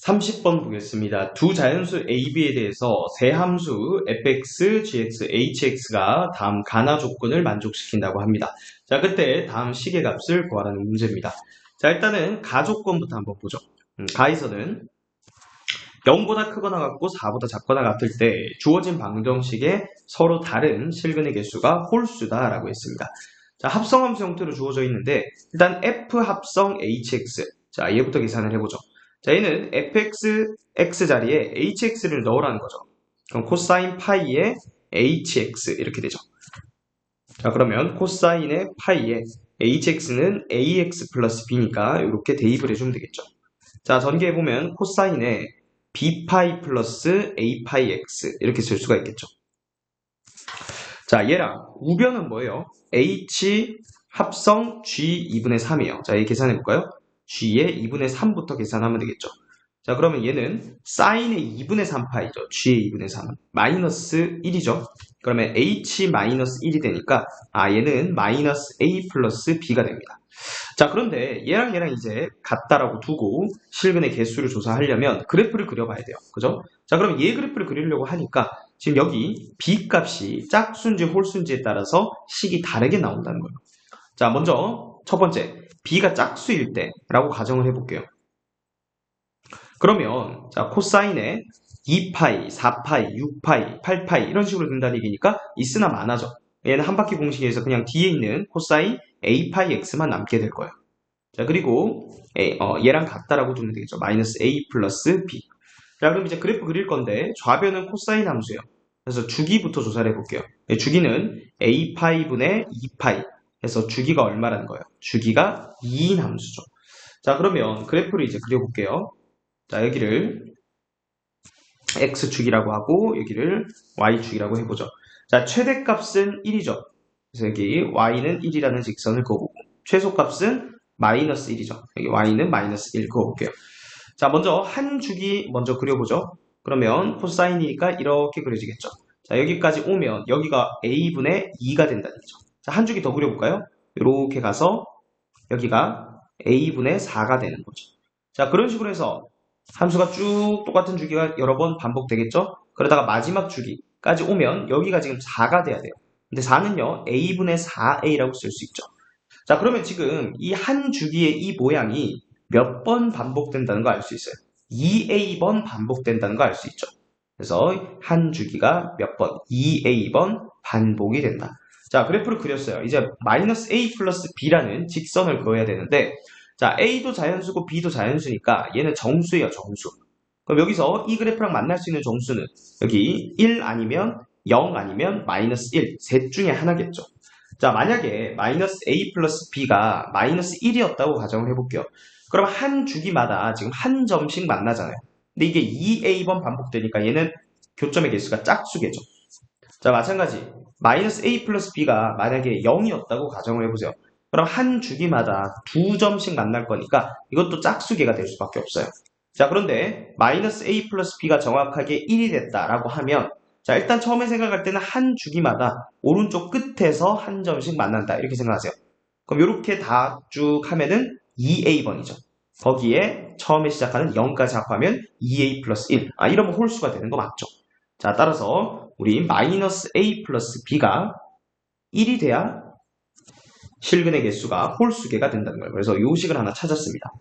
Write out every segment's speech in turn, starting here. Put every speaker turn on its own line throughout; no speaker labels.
30번 보겠습니다. 두 자연수 A, B에 대해서 세 함수 fx, gx, hx가 다음 가나 조건을 만족시킨다고 합니다. 자, 그때 다음 식의 값을 구하라는 문제입니다. 자, 일단은 가 조건부터 한번 보죠. 가에서는 0보다 크거나 같고 4보다 작거나 같을 때 주어진 방정식에 서로 다른 실근의 개수가 홀수다라고 했습니다. 자, 합성함수 형태로 주어져 있는데 일단 f 합성 hx. 자, 얘부터 계산을 해보죠. 자, 얘는 fx, x 자리에 hx를 넣으라는 거죠. 그럼 코사인 파이에 hx 이렇게 되죠. 자, 그러면 코사인의 파이에 hx는 ax 플러스 b니까 이렇게 대입을 해주면 되겠죠. 자, 전개해보면 코사인에 b파이 플러스 a파이 x 이렇게 쓸 수가 있겠죠. 자, 얘랑 우변은 뭐예요? h 합성 g 2분의 3이에요. 자, 얘 계산해볼까요? g의 2분의 3부터 계산하면 되겠죠. 자, 그러면 얘는 사인의 2분의 3파이죠. g의 2분의 3은 마이너스 1이죠. 그러면 h 마이너스 1이 되니까 얘는 마이너스 a 플러스 b가 됩니다. 자, 그런데 얘랑 이제 같다라고 두고 실근의 개수를 조사하려면 그래프를 그려봐야 돼요. 그죠? 자, 그럼 얘 그래프를 그리려고 하니까 지금 여기 b 값이 짝수인지 홀수인지에 따라서 식이 다르게 나온다는 거예요. 자, 먼저 첫 번째 b가 짝수일 때라고 가정을 해볼게요. 그러면 자, 코사인에 2파이, 4파이, 6파이, 8파이 이런 식으로 된다는 얘기니까 있으나 마나죠. 얘는 한 바퀴 공식에서 그냥 뒤에 있는 코사인 a파이 x만 남게 될 거예요. 자, 그리고 얘랑 같다라고 두면 되겠죠. 마이너스 a 플러스 b. 자, 그럼 이제 그래프 그릴 건데 좌변은 코사인 함수예요. 그래서 주기부터 조사를 해볼게요. 주기는 a파이 분의 2파이 해서 주기가 얼마라는 거예요. 주기가 2인 함수죠. 자, 그러면 그래프를 이제 그려볼게요. 자, 여기를 x축이라고 하고 여기를 y축이라고 해보죠. 자, 최대값은 1이죠. 그래서 여기 y는 1이라는 직선을 그어보고 최소값은 마이너스 1이죠. 여기 y는 마이너스 1 그어볼게요. 자, 먼저 한 주기 먼저 그려보죠. 그러면 코사인이니까 이렇게 그려지겠죠. 자, 여기까지 오면 여기가 a분의 2가 된다는 거죠. 자, 한 주기 더 그려볼까요? 이렇게 가서 여기가 a분의 4가 되는 거죠. 자, 그런 식으로 해서 함수가 쭉 똑같은 주기가 여러 번 반복되겠죠? 그러다가 마지막 주기까지 오면 여기가 지금 4가 돼야 돼요. 근데 4는요, a분의 4a라고 쓸 수 있죠. 자, 그러면 지금 이 한 주기의 이 모양이 몇 번 반복된다는 거 알 수 있어요. 2a번 반복된다는 거 알 수 있죠. 그래서 한 주기가 몇 번? 2a번 반복이 된다. 자, 그래프를 그렸어요. 이제 마이너스 a 플러스 b라는 직선을 그어야 되는데 자, a도 자연수고 b도 자연수니까 얘는 정수예요, 정수. 그럼 여기서 이 그래프랑 만날 수 있는 정수는 여기 1 아니면 0 아니면 마이너스 1, 셋 중에 하나겠죠. 자, 만약에 마이너스 a 플러스 b가 마이너스 1이었다고 가정을 해볼게요. 그럼 한 주기마다 지금 한 점씩 만나잖아요. 근데 이게 2a번 반복되니까 얘는 교점의 개수가 짝수겠죠. 자, 마찬가지 마이너스 a 플러스 b가 만약에 0이었다고 가정을 해보세요. 그럼 한 주기마다 두 점씩 만날 거니까 이것도 짝수계가 될 수밖에 없어요. 자, 그런데 마이너스 a 플러스 b가 정확하게 1이 됐다라고 하면 자, 일단 처음에 생각할 때는 한 주기마다 오른쪽 끝에서 한 점씩 만난다 이렇게 생각하세요. 그럼 이렇게 다 쭉 하면은 2a번이죠. 거기에 처음에 시작하는 0까지 합하면 2a 플러스 1. 이러면 홀수가 되는 거 맞죠? 자, 따라서 우리 마이너스 a 플러스 b가 1이 돼야 실근의 개수가 홀수계가 된다는 거예요. 그래서 이 식을 하나 찾았습니다.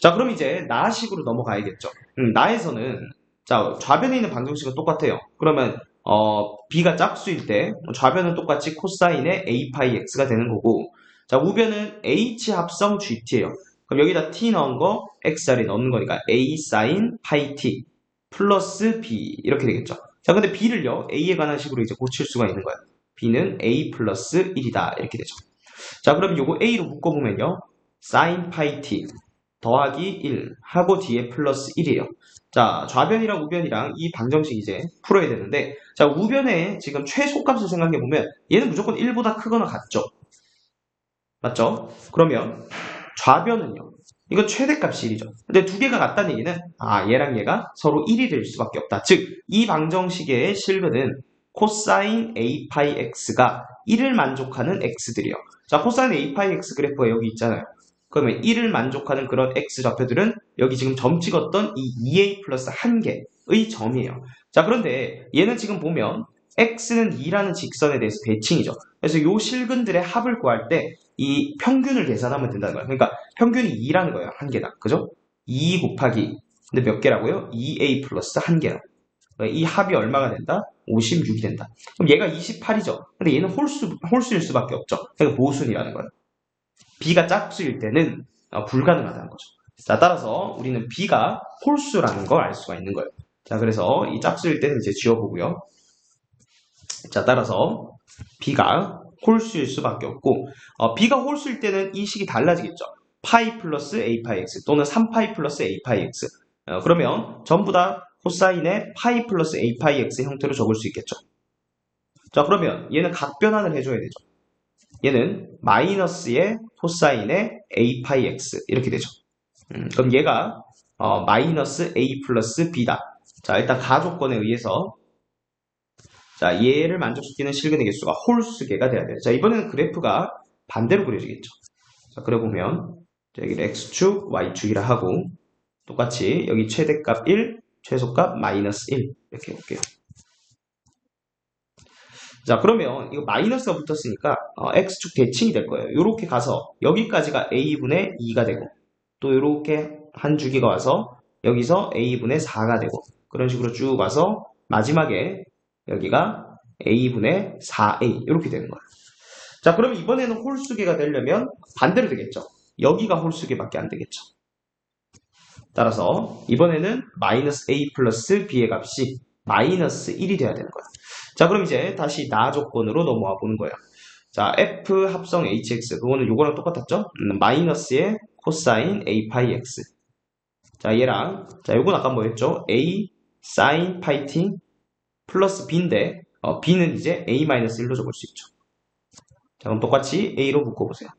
자, 그럼 이제 나식으로 넘어가야겠죠. 나에서는 자, 좌변에 있는 방정식은 똑같아요. 그러면 b가 짝수일 때 좌변은 똑같이 코사인의 a 파이 x가 되는 거고 자, 우변은 h 합성 gt예요. 그럼 여기다 t 넣은 거 x 자리에 넣는 거니까 a 사인 파이 t 플러스 b 이렇게 되겠죠. 자, 근데 b를요 a에 관한 식으로 이제 고칠 수가 있는 거예요. b는 a 플러스 1이다 이렇게 되죠. 자, 그럼 요거 a로 묶어보면요 sin 파이 t 더하기 1 하고 뒤에 플러스 1이에요. 자, 좌변이랑 우변이랑 이 방정식 이제 풀어야 되는데 자, 우변에 지금 최소값을 생각해보면 얘는 무조건 1보다 크거나 같죠? 맞죠? 그러면 좌변은요 이건 최대값이 1이죠. 근데 두 개가 같다는 얘기는 얘랑 얘가 서로 1이 될 수밖에 없다. 즉, 이 방정식의 실근은 코사인 a 파이 x가 1을 만족하는 x들이요. 자, 코사인 a 파이 x 그래프가 여기 있잖아요. 그러면 1을 만족하는 그런 x 좌표들은 여기 지금 점 찍었던 이 2a 플러스 1개의 점이에요. 자, 그런데 얘는 지금 보면 x는 2라는 직선에 대해서 대칭이죠. 그래서 요 실근들의 합을 구할 때 이 평균을 계산하면 된다는 거예요. 그러니까 평균이 2라는 거예요. 한 개당. 그죠? 2 곱하기 근데 몇 개라고요? 2a 플러스 1개라고. 이 합이 얼마가 된다? 56이 된다. 그럼 얘가 28이죠. 근데 얘는 홀수일 수밖에 없죠. 그러니까 모순이라는 거예요. b가 짝수일 때는 불가능하다는 거죠. 자, 따라서 우리는 b가 홀수라는 걸 알 수가 있는 거예요. 자, 그래서 이 짝수일 때는 이제 지워보고요. 자, 따라서 b가 홀수일 수밖에 없고 b가 홀수일 때는 이 식이 달라지겠죠. 파이 플러스 a 파이 x 또는 3파이 플러스 a 파이 x 그러면 전부 다 코사인의 파이 플러스 a 파이 x 형태로 적을 수 있겠죠. 자, 그러면 얘는 각변환을 해줘야 되죠. 얘는 마이너스의 코사인의 a 파이 x 이렇게 되죠. 그럼 얘가 마이너스 a 플러스 b다. 자, 일단 가조건에 의해서 자, 얘를 만족시키는 실근의 개수가 홀수개가 돼야 돼요. 자, 이번에는 그래프가 반대로 그려지겠죠. 자, 그려보면 여기 x축, y축이라 하고 똑같이 여기 최대값 1, 최소값 마이너스 1 이렇게 해볼게요. 자, 그러면 이거 마이너스가 붙었으니까 x축 대칭이 될 거예요. 이렇게 가서 여기까지가 a분의 2가 되고 또 이렇게 한 주기가 와서 여기서 a분의 4가 되고 그런 식으로 쭉 와서 마지막에 여기가 a분의 4a 이렇게 되는 거예요. 자, 그러면 이번에는 홀수개가 되려면 반대로 되겠죠. 여기가 홀수개밖에 안 되겠죠. 따라서 이번에는 마이너스 a 플러스 b의 값이 마이너스 1이 돼야 되는 거예요. 자, 그럼 이제 다시 나 조건으로 넘어와 보는 거예요. 자, f 합성 hx 그거는 요거랑 똑같았죠? 마이너스의 코사인 a 파이 x. 자, 얘랑 자, 요건 아까 뭐였죠? a 사인 파이 t 플러스 b인데 b는 이제 a-1로 적을 수 있죠. 자, 그럼 똑같이 a로 묶어보세요.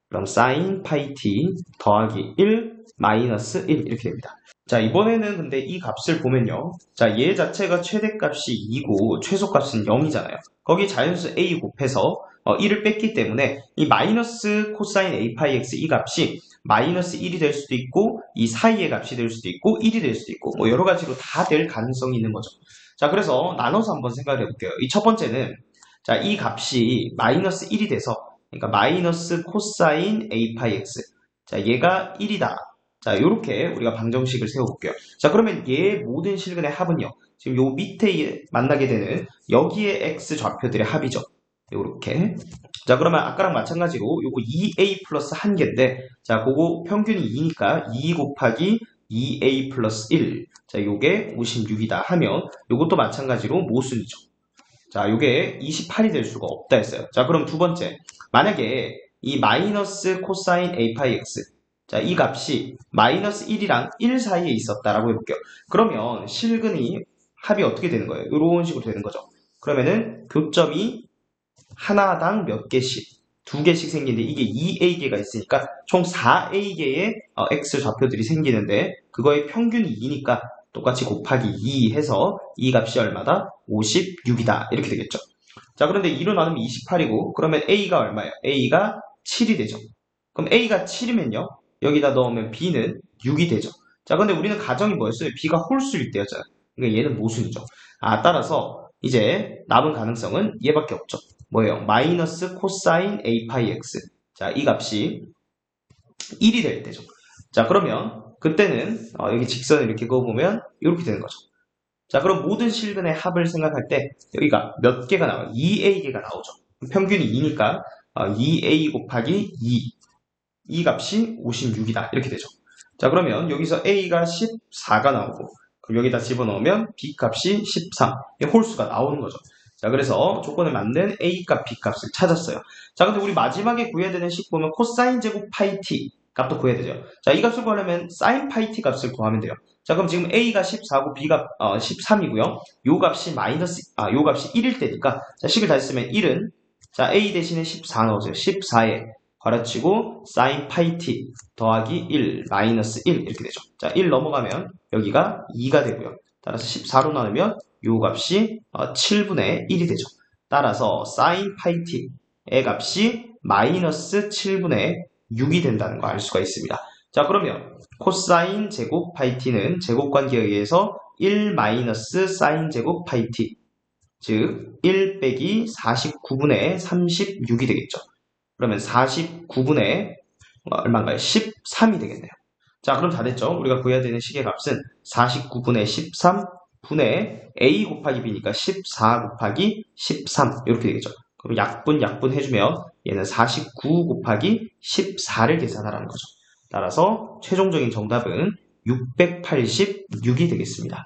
그럼 sin 파이 t 더하기 1 마이너스 1 이렇게 됩니다. 자, 이번에는 근데 이 값을 보면요. 자, 얘 자체가 최대값이 2고 최소값은 0이잖아요. 거기 자연수 a 곱해서 1을 뺐기 때문에 이 마이너스 코사인 a 파이 x 이 값이 마이너스 1이 될 수도 있고 이 사이의 값이 될 수도 있고 1이 될 수도 있고 뭐 여러 가지로 다 될 가능성이 있는 거죠. 자, 그래서 나눠서 한번 생각을 해볼게요. 이 첫 번째는 자, 이 값이 마이너스 1이 돼서 그러니까 마이너스 코사인 a 파이 x 자, 얘가 1이다. 자, 요렇게 우리가 방정식을 세워볼게요. 자, 그러면 얘 모든 실근의 합은요. 지금 요 밑에 만나게 되는 여기에 x 좌표들의 합이죠. 요렇게. 자, 그러면 아까랑 마찬가지로 요거 2a 플러스 1개인데 자, 그거 평균이 2니까 2 곱하기 2a 플러스 1. 자, 요게 56이다 하면 요것도 마찬가지로 모순이죠. 자, 요게 28이 될 수가 없다 했어요. 자, 그럼 두 번째. 만약에 이 마이너스 코사인 a 파이 x 자, 이 값이 마이너스 1이랑 1 사이에 있었다라고 해볼게요. 그러면 실근이 합이 어떻게 되는 거예요? 이런 식으로 되는 거죠. 그러면은 교점이 하나당 몇 개씩, 두 개씩 생기는데 이게 2a개가 있으니까 총 4a개의 x 좌표들이 생기는데 그거의 평균이 2니까 똑같이 곱하기 2 해서 이 값이 얼마다? 56이다. 이렇게 되겠죠. 자, 그런데 2로 나누면 28이고 그러면 a가 얼마예요? a가 7이 되죠. 그럼 a가 7이면요. 여기다 넣으면 b는 6이 되죠. 자, 근데 우리는 가정이 뭐였어요? b가 홀수일 때였잖아요. 그러니까 얘는 모순이죠. 따라서 이제 남은 가능성은 얘밖에 없죠. 뭐예요? 마이너스 코사인 a 파이 x. 자, 이 값이 1이 될 때죠. 자, 그러면 그때는 여기 직선을 이렇게 그어보면 이렇게 되는 거죠. 자, 그럼 모든 실근의 합을 생각할 때 여기가 몇 개가 나와요? 2a개가 나오죠. 평균이 2니까 2a 곱하기 2. 이 값이 56이다. 이렇게 되죠. 자, 그러면 여기서 a가 14가 나오고 그럼 여기다 집어넣으면 b 값이 13. 홀수가 나오는 거죠. 자, 그래서 조건에 맞는 a 값, b 값을 찾았어요. 자, 근데 우리 마지막에 구해야 되는 식 보면 코사인 제곱 파이 t 값도 구해야 되죠. 자, 이 값을 구하려면 사인 파이 t 값을 구하면 돼요. 자, 그럼 지금 a가 14고 b가 13이고요. 요 값이 요 값이 1일 때니까 자, 식을 다 했으면 1은 자, a 대신에 14 넣어줘요. 14에 괄호치고 사인 파이 t 더하기 1 마이너스 1 이렇게 되죠. 자, 1 넘어가면 여기가 2가 되고요. 따라서 14로 나누면 요 값이 7분의 1이 되죠. 따라서 사인 파이 t의 값이 마이너스 7분의 6이 된다는 거 알 수가 있습니다. 자, 그러면 코사인 제곱 파이 t는 제곱관계에 의해서 1 마이너스 사인 제곱 파이 t, 즉 1 빼기 49분의 36이 되겠죠. 그러면 49분의 얼마인가요? 13이 되겠네요. 자, 그럼 다 됐죠? 우리가 구해야 되는 식의 값은 49분의 13분의 a 곱하기 b니까 14 곱하기 13 이렇게 되겠죠. 그럼 약분 해주면 얘는 49 곱하기 14를 계산하라는 거죠. 따라서 최종적인 정답은 686이 되겠습니다.